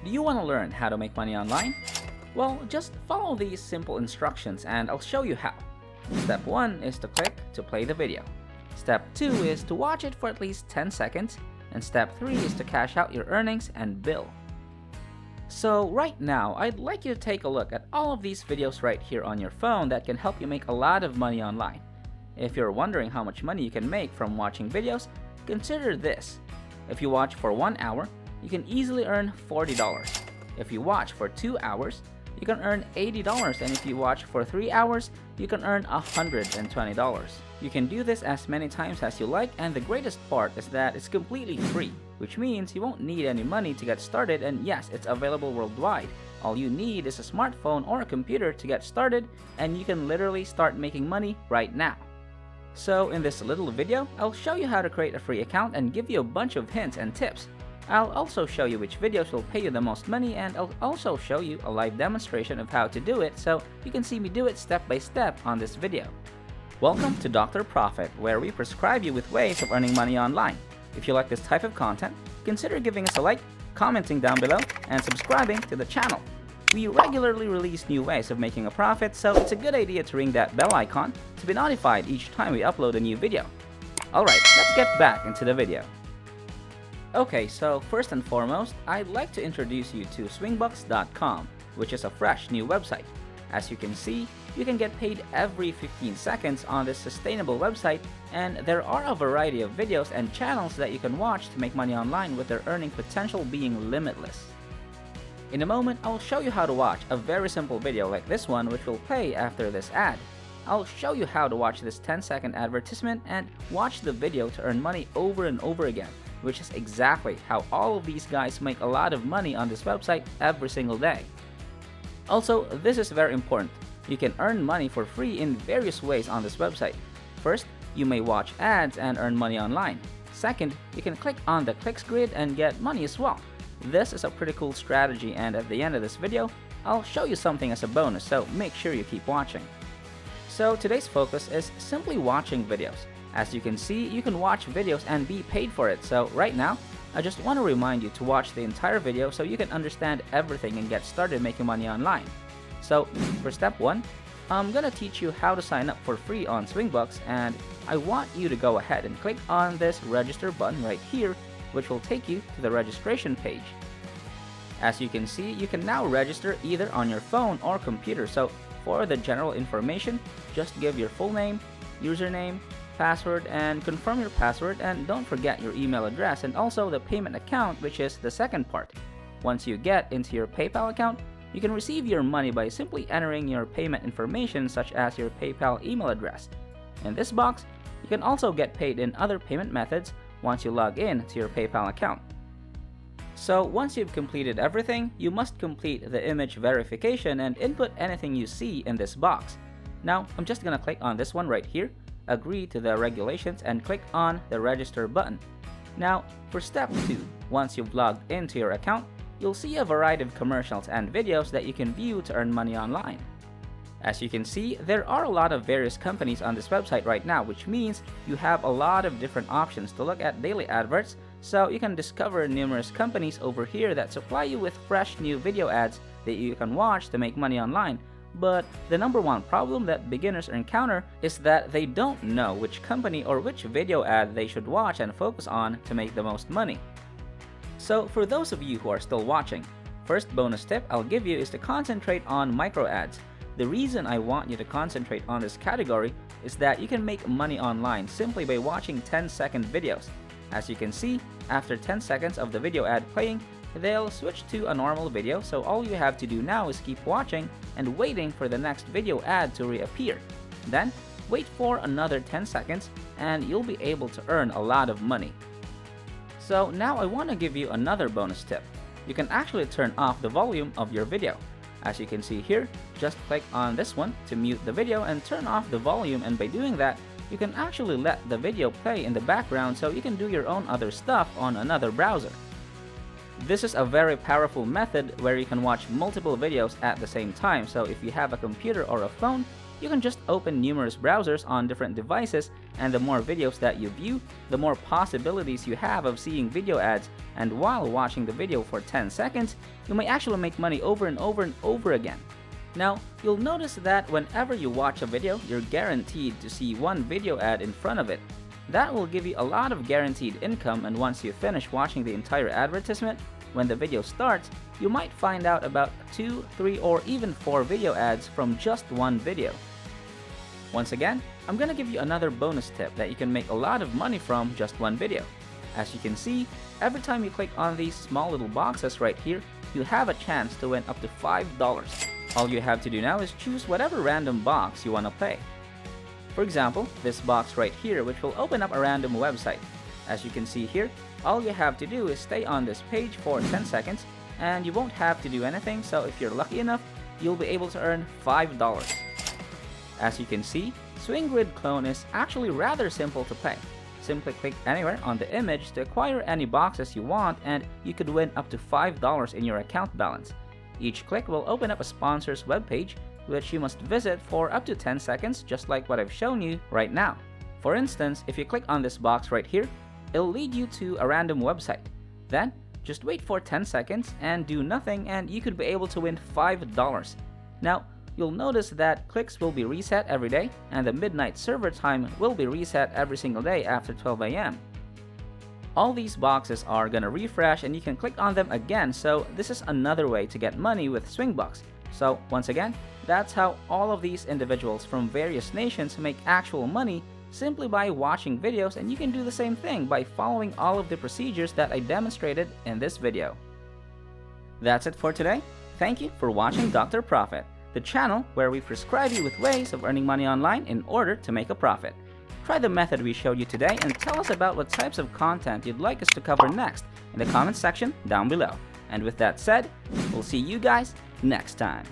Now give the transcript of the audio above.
Do you want to learn how to make money online? Well, just follow these simple instructions and I'll show you how. Step 1 is to click to play the video. Step 2 is to watch it for at least 10 seconds. And step 3 is to cash out your earnings and bill. So right now, I'd like you to take a look at all of these videos right here on your phone that can help you make a lot of money online. If you're wondering how much money you can make from watching videos, consider this. If you watch for 1 hour, you can easily earn $40. If you watch for 2 hours, you can earn $80, and if you watch for 3 hours, you can earn $120. You can do this as many times as you like, and the greatest part is that it's completely free, which means you won't need any money to get started, and yes, it's available worldwide. All you need is a smartphone or a computer to get started, and you can literally start making money right now. So in this little video, I'll show you how to create a free account and give you a bunch of hints and tips. I'll also show you which videos will pay you the most money, and I'll also show you a live demonstration of how to do it so you can see me do it step by step on this video. Welcome to Dr. Profit, where we prescribe you with ways of earning money online. If you like this type of content, consider giving us a like, commenting down below, and subscribing to the channel. We regularly release new ways of making a profit, so it's a good idea to ring that bell icon to be notified each time we upload a new video. Alright, let's get back into the video. Okay, so first and foremost, I'd like to introduce you to Swingbox.com, which is a fresh new website. As you can see, you can get paid every 15 seconds on this sustainable website, and there are a variety of videos and channels that you can watch to make money online, with their earning potential being limitless. In a moment, I'll show you how to watch a very simple video like this one, which will play after this ad. I'll show you how to watch this 10-second advertisement and watch the video to earn money over and over again, which is exactly how all of these guys make a lot of money on this website every single day. Also, this is very important. You can earn money for free in various ways on this website. First, you may watch ads and earn money online. Second, you can click on the clicks grid and get money as well. This is a pretty cool strategy, and at the end of this video, I'll show you something as a bonus, so make sure you keep watching. So today's focus is simply watching videos. As you can see, you can watch videos and be paid for it, so right now, I just want to remind you to watch the entire video so you can understand everything and get started making money online. So for step 1, I'm gonna teach you how to sign up for free on Swingbox, and I want you to go ahead and click on this register button right here, which will take you to the registration page. As you can see, you can now register either on your phone or computer, so for the general information, just give your full name, username, password, and confirm your password, and don't forget your email address and also the payment account, which is the second part. Once you get into your PayPal account, you can receive your money by simply entering your payment information, such as your PayPal email address. In this box, you can also get paid in other payment methods once you log in to your PayPal account. So once you've completed everything, you must complete the image verification and input anything you see in this box. Now, I'm just gonna click on this one right here, agree to the regulations, and click on the register button. Now, for step 2, once you've logged into your account, you'll see a variety of commercials and videos that you can view to earn money online. As you can see, there are a lot of various companies on this website right now, which means you have a lot of different options to look at daily adverts, so you can discover numerous companies over here that supply you with fresh new video ads that you can watch to make money online. But the number one problem that beginners encounter is that they don't know which company or which video ad they should watch and focus on to make the most money. So for those of you who are still watching, first bonus tip I'll give you is to concentrate on micro ads. The reason I want you to concentrate on this category is that you can make money online simply by watching 10-second videos. As you can see, after 10 seconds of the video ad playing, they'll switch to a normal video, so all you have to do now is keep watching and waiting for the next video ad to reappear. Then, wait for another 10 seconds and you'll be able to earn a lot of money. So now I want to give you another bonus tip. You can actually turn off the volume of your video. As you can see here, just click on this one to mute the video and turn off the volume, and by doing that, you can actually let the video play in the background so you can do your own other stuff on another browser. This is a very powerful method where you can watch multiple videos at the same time, so if you have a computer or a phone, you can just open numerous browsers on different devices, and the more videos that you view, the more possibilities you have of seeing video ads, and while watching the video for 10 seconds, you may actually make money over and over and over again. Now, you'll notice that whenever you watch a video, you're guaranteed to see one video ad in front of it. That will give you a lot of guaranteed income, and once you finish watching the entire advertisement, when the video starts, you might find out about 2, 3, or even 4 video ads from just one video. Once again, I'm gonna give you another bonus tip that you can make a lot of money from just one video. As you can see, every time you click on these small little boxes right here, you have a chance to win up to $5. All you have to do now is choose whatever random box you want to play. For example, this box right here, which will open up a random website. As you can see here, all you have to do is stay on this page for 10 seconds and you won't have to do anything, so if you're lucky enough, you'll be able to earn $5. As you can see, Swing Grid Clone is actually rather simple to play. Simply click anywhere on the image to acquire any boxes you want, and you could win up to $5 in your account balance. Each click will open up a sponsor's webpage, which you must visit for up to 10 seconds, just like what I've shown you right now. For instance, if you click on this box right here, it'll lead you to a random website. Then, just wait for 10 seconds and do nothing, and you could be able to win $5. Now, you'll notice that clicks will be reset every day, and the midnight server time will be reset every single day after 12 AM. All these boxes are gonna refresh and you can click on them again, so this is another way to get money with Swingbox. So once again, that's how all of these individuals from various nations make actual money simply by watching videos, and you can do the same thing by following all of the procedures that I demonstrated in this video. That's it for today. Thank you for watching Dr. Profit, the channel where we prescribe you with ways of earning money online in order to make a profit. Try the method we showed you today and tell us about what types of content you'd like us to cover next in the comments section down below. And with that said, we'll see you guys next time.